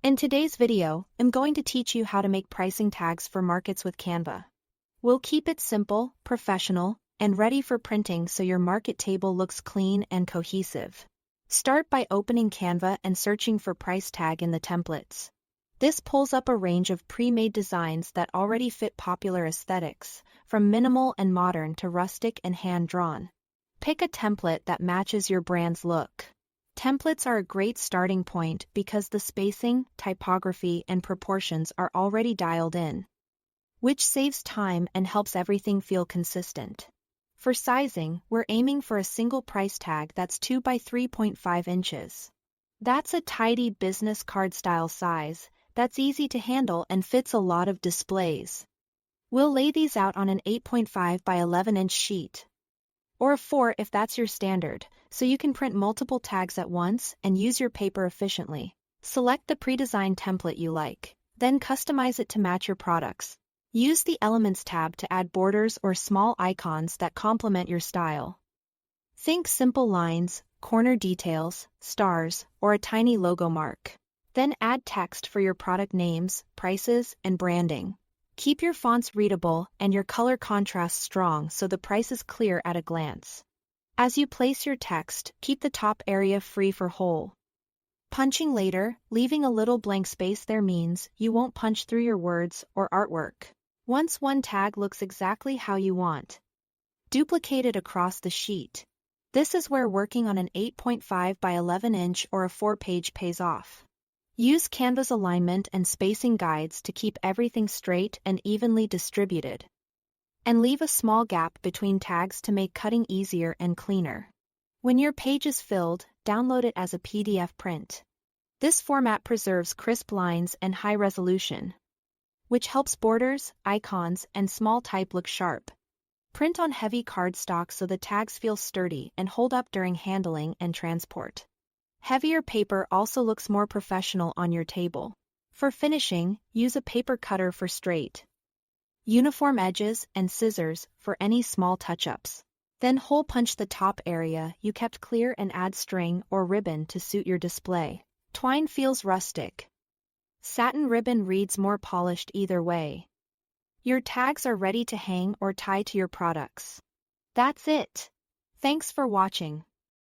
In today's video, I'm going to teach you how to make pricing tags for markets with Canva. We'll keep it simple, professional, and ready for printing so your market table looks clean and cohesive. Start by opening Canva and searching for price tag in the templates. This pulls up a range of pre-made designs that already fit popular aesthetics, from minimal and modern to rustic and hand-drawn. Pick a template that matches your brand's look. Templates are a great starting point because the spacing, typography, and proportions are already dialed in, which saves time and helps everything feel consistent. For sizing, we're aiming for a single price tag that's 2 by 3.5 inches. That's a tidy business card style size that's easy to handle and fits a lot of displays. We'll lay these out on an 8.5 by 11 inch sheet, or a 4 if that's your standard, so you can print multiple tags at once and use your paper efficiently. Select the pre-designed template you like, then customize it to match your products. Use the Elements tab to add borders or small icons that complement your style. Think simple lines, corner details, stars, or a tiny logo mark. Then add text for your product names, prices, and branding. Keep your fonts readable and your color contrast strong so the price is clear at a glance. As you place your text, keep the top area free for hole punching later. Leaving a little blank space there means you won't punch through your words or artwork. Once one tag looks exactly how you want, duplicate it across the sheet. This is where working on an 8.5 by 11 inch or a 4-page pays off. Use Canva's alignment and spacing guides to keep everything straight and evenly distributed. And leave a small gap between tags to make cutting easier and cleaner. When your page is filled, download it as a PDF print. This format preserves crisp lines and high resolution, which helps borders, icons, and small type look sharp. Print on heavy cardstock so the tags feel sturdy and hold up during handling and transport. Heavier paper also looks more professional on your table. For finishing, use a paper cutter for straight, uniform edges and scissors for any small touch-ups. Then hole punch the top area you kept clear and add string or ribbon to suit your display. Twine feels rustic. Satin ribbon reads more polished either way. Your tags are ready to hang or tie to your products. That's it. Thanks for watching.